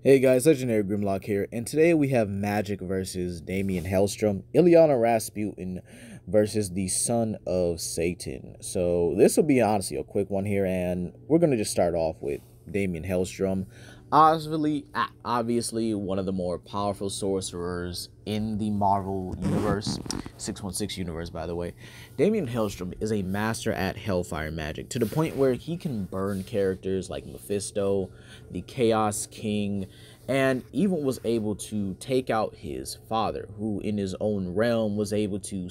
Hey guys, Legendary Grimlock here, and today we have Magik versus Damien Hellstrom, Ilyana Rasputin versus the Son of Satan. So this will be honestly a quick one here, and we're gonna just start off with Damien Hellstrom. Obviously, one of the more powerful sorcerers in the Marvel universe, 616 universe, by the way. Damien Hellstrom is a master at Hellfire magic to the point where he can burn characters like Mephisto, the Chaos King, and even was able to take out his father, who in his own realm was able to,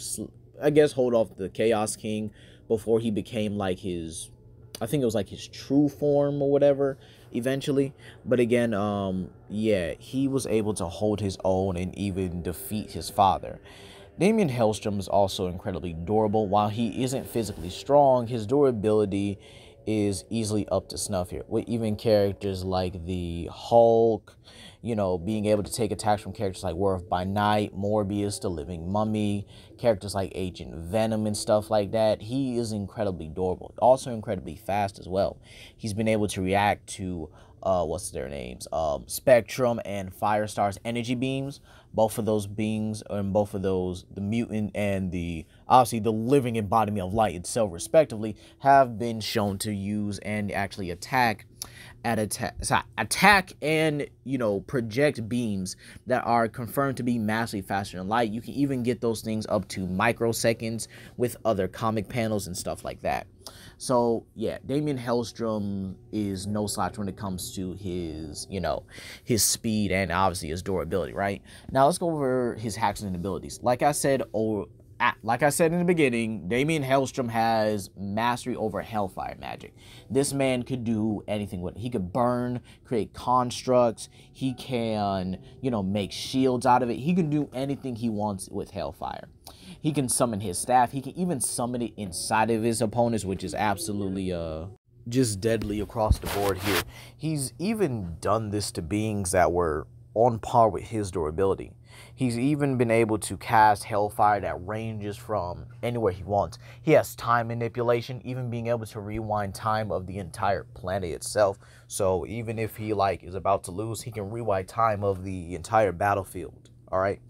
I guess, hold off the Chaos King before he became like his, I think it was like his true form or whatever eventually. But again, yeah, he was able to hold his own and even defeat his father. Damien Hellstrom is also incredibly durable. While he isn't physically strong, his durability is easily up to snuff here, with even characters like the Hulk, being able to take attacks from characters like Werewolf by Night, Morbius, the Living Mummy, characters like Agent Venom and stuff like that. He is incredibly durable, also incredibly fast as well. He's been able to react to what's their names, Spectrum and Firestar's energy beams. Both of those beings, and both of those, the mutant and the obviously the living embodiment of light itself respectively, have been shown to use and actually attack and project beams that are confirmed to be massively faster than light. You can even get those things up to microseconds with other comic panels and stuff like that. So yeah, Damien Hellstrom is no slouch when it comes to his his speed and obviously his durability. Right now, let's go over his hacks and abilities. Like I said in the beginning, Damien Hellstrom has mastery over Hellfire magic. This man could do anything with it. He could burn, create constructs. He can, make shields out of it. He can do anything he wants with Hellfire. He can summon his staff. He can even summon it inside of his opponents, which is absolutely just deadly across the board here. He's even done this to beings that were on par with his durability. He's even been able to cast Hellfire that ranges from anywhere he wants. He has time manipulation, even being able to rewind time of the entire planet itself. So even if he is about to lose, he can rewind time of the entire battlefield. All right.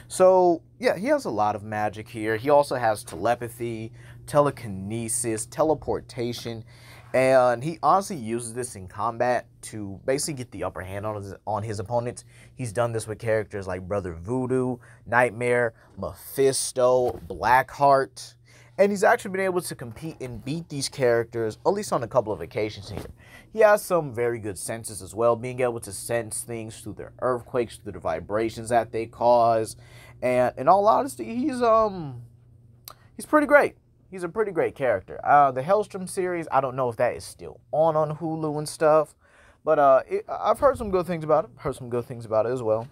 So yeah, he has a lot of magic here. He also has telepathy, telekinesis, teleportation. And he honestly uses this in combat to basically get the upper hand on his opponents. He's done this with characters like Brother Voodoo, Nightmare, Mephisto, Blackheart. And he's actually been able to compete and beat these characters, at least on a couple of occasions here. He has some very good senses as well, being able to sense things through their earthquakes, through the vibrations that they cause. And in all honesty, he's pretty great. He's a pretty great character. The Hellstrom series, I don't know if that is still on Hulu and stuff, but I've heard some good things about it. As well.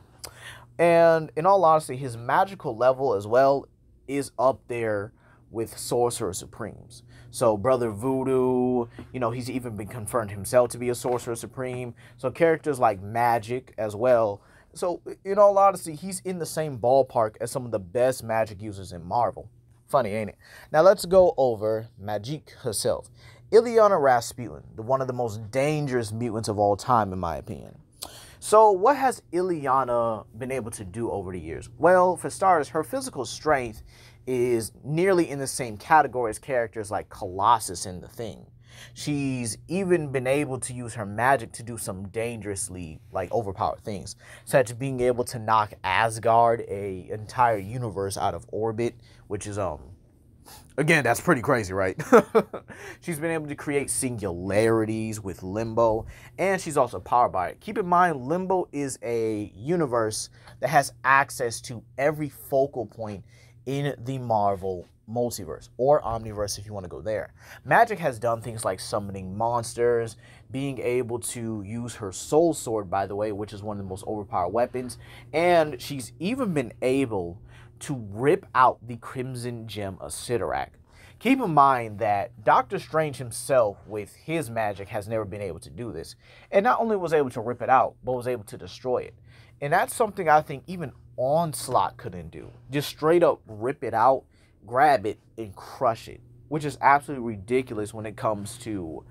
And in all honesty, his magical level as well is up there with Sorcerer Supremes. So Brother Voodoo, he's even been confirmed himself to be a Sorcerer Supreme. So characters like Magik as well. So in all honesty, he's in the same ballpark as some of the best magic users in Marvel. Funny, ain't it? Now let's go over Magik herself. Ilyana Rasputin, one of the most dangerous mutants of all time, in my opinion. So what has Ilyana been able to do over the years? Well, for starters, her physical strength is nearly in the same category as characters like Colossus and The Thing. She's even been able to use her magic to do some dangerously overpowered things, such as being able to knock Asgard, a entire universe, out of orbit, which is again, that's pretty crazy, right? She's been able to create singularities with Limbo, and she's also powered by it. Keep in mind, Limbo is a universe that has access to every focal point in the Marvel multiverse, or omniverse if you want to go there. Magik has done things like summoning monsters, being able to use her soul sword, by the way, which is one of the most overpowered weapons, and she's even been able to rip out the Crimson Gem of Sidorak. Keep in mind that Doctor Strange himself, with his magic, has never been able to do this, and not only was able to rip it out, but was able to destroy it. And that's something I think even Onslaught couldn't do. Just straight up rip it out, grab it, and crush it, which is absolutely ridiculous when it comes to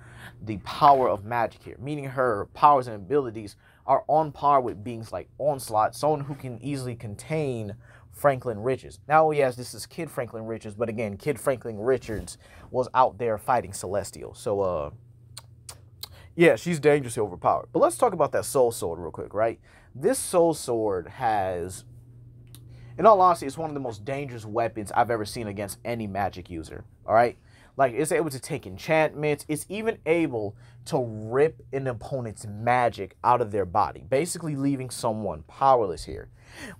the power of Magik here, meaning her powers and abilities are on par with beings like Onslaught, someone who can easily contain Franklin Richards. Now, yes, this is Kid Franklin Richards, but again, Kid Franklin Richards was out there fighting Celestial. So, yeah, she's dangerously overpowered. But let's talk about that Soul Sword real quick, right? This Soul Sword has, in all honesty, it's one of the most dangerous weapons I've ever seen against any Magik user, all right? Like, it's able to take enchantments. It's even able to rip an opponent's magic out of their body, basically leaving someone powerless here.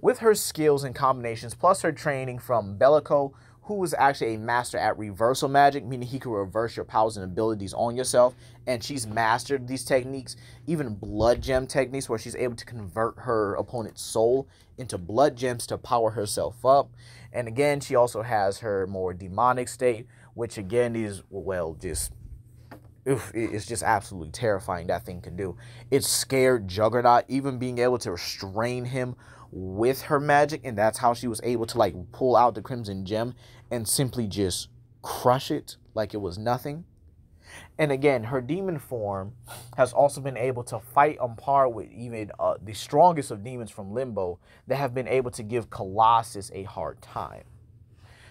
With her skills and combinations, plus her training from Bellico, who was actually a master at reversal magic, meaning he could reverse your powers and abilities on yourself, and she's mastered these techniques, even blood gem techniques, where she's able to convert her opponent's soul into blood gems to power herself up. And again, she also has her more demonic state, which again is, well, just, it's just absolutely terrifying. That thing can do. It scared Juggernaut, even being able to restrain him with her magic, and that's how she was able to like pull out the Crimson Gem and simply just crush it like it was nothing. And again, her demon form has also been able to fight on par with even the strongest of demons from Limbo that have been able to give Colossus a hard time.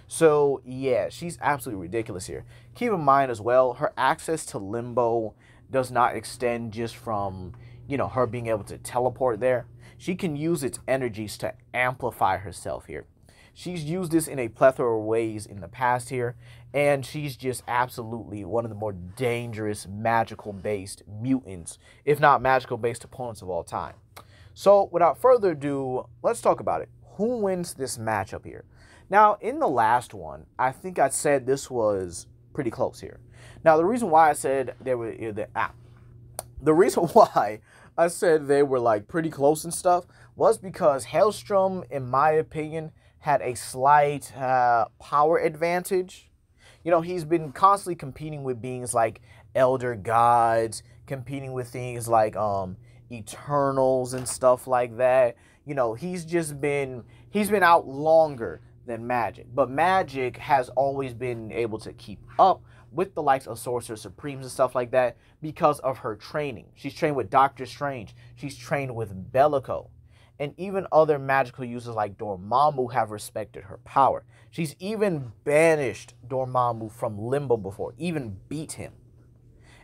So yeah, she's absolutely ridiculous here. Keep in mind as well, her access to Limbo does not extend just from, you know, her being able to teleport there. She can use its energies to amplify herself here. She's used this in a plethora of ways in the past here, and she's just absolutely one of the more dangerous magical-based mutants, if not magical-based opponents of all time. So without further ado, let's talk about it. Who wins this matchup here? Now, in the last one, I think I said this was pretty close here. Now, the reason why I said they were the reason why I said they were like pretty close and stuff was because Hellstrom, in my opinion, had a slight power advantage. You know, he's been constantly competing with beings like Elder Gods, competing with things like Eternals and stuff like that. You know, he's been out longer than Magik. But Magik has always been able to keep up with the likes of Sorcerer Supremes and stuff like that because of her training. She's trained with Doctor Strange. She's trained with Bellico. And even other magical users like Dormammu have respected her power. She's even banished Dormammu from Limbo before, even beat him.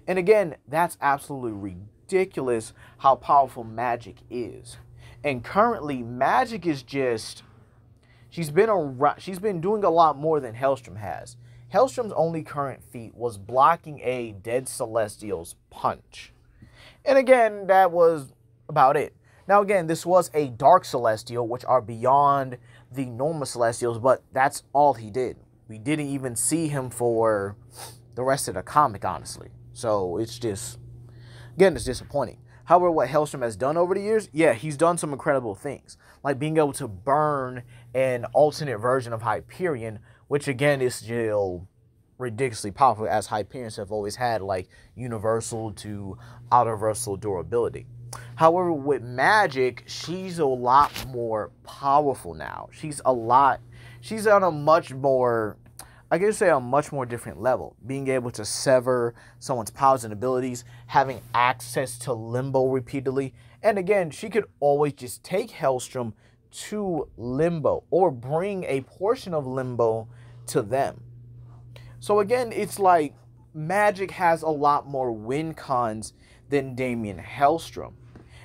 And again, that's absolutely ridiculous how powerful Magik is. And currently, Magik is just, she's been doing a lot more than Hellstrom has. Hellstrom's only current feat was blocking a dead Celestial's punch. And again, that was about it. Now again, this was a Dark Celestial, which are beyond the normal Celestials, but that's all he did. We didn't even see him for the rest of the comic, honestly. So it's just, again, it's disappointing. However, what Hellstrom has done over the years, yeah, he's done some incredible things. Like being able to burn an alternate version of Hyperion, which again is still ridiculously powerful, as Hyperions have always had like universal to outer-versal durability. However, with Magik, she's a lot more powerful now. She's on a much more, I guess say a much more different level. Being able to sever someone's powers and abilities, having access to Limbo repeatedly. And again, she could always just take Hellstrom to Limbo or bring a portion of Limbo to them. So again, it's like Magik has a lot more win cons than Damian Hellstrom.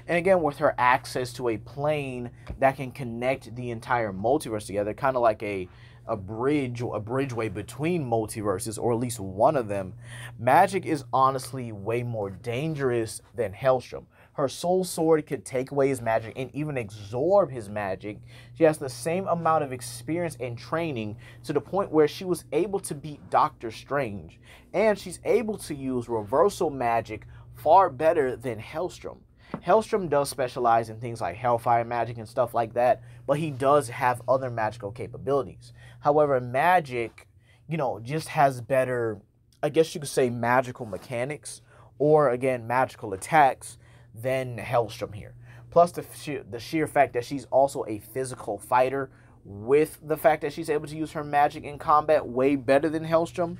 And again, with her access to a plane that can connect the entire multiverse together, kind of like a bridgeway between multiverses, or at least one of them, Magik is honestly way more dangerous than Hellstrom. Her soul sword could take away his magic and even absorb his magic. She has the same amount of experience and training to the point where she was able to beat Doctor Strange. And she's able to use reversal magic far better than Hellstrom. Hellstrom does specialize in things like Hellfire magic and stuff like that, but he does have other magical capabilities. However, Magik, you know, just has better, I guess you could say, magical mechanics, or again, magical attacks than Hellstrom here. Plus the sheer fact that she's also a physical fighter, with the fact that she's able to use her magic in combat way better than Hellstrom,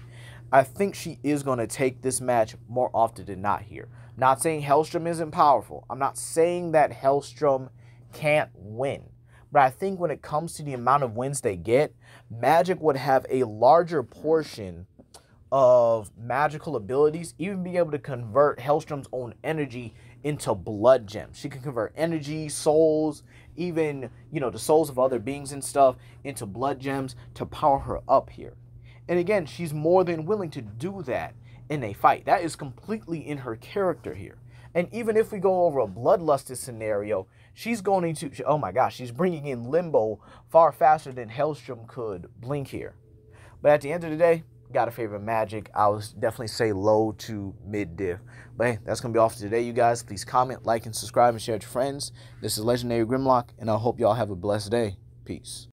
I think she is going to take this match more often than not here. Not saying Hellstrom isn't powerful. I'm not saying that Hellstrom can't win. But I think when it comes to the amount of wins they get, Magik would have a larger portion of magical abilities, even be able to convert Hellstrom's own energy into blood gems. She can convert energy, souls, even, the souls of other beings and stuff into blood gems to power her up here. And again, she's more than willing to do that in a fight. That is completely in her character here. And even if we go over a bloodlusted scenario, she's going to, oh my gosh, she's bringing in Limbo far faster than Hellstrom could blink here. But at the end of the day, gotta favor Magik. I would definitely say low to mid diff. But hey, that's gonna be all for today, you guys. Please comment, like, and subscribe, and share with your friends. This is Legendary Grimlock, and I hope y'all have a blessed day. Peace.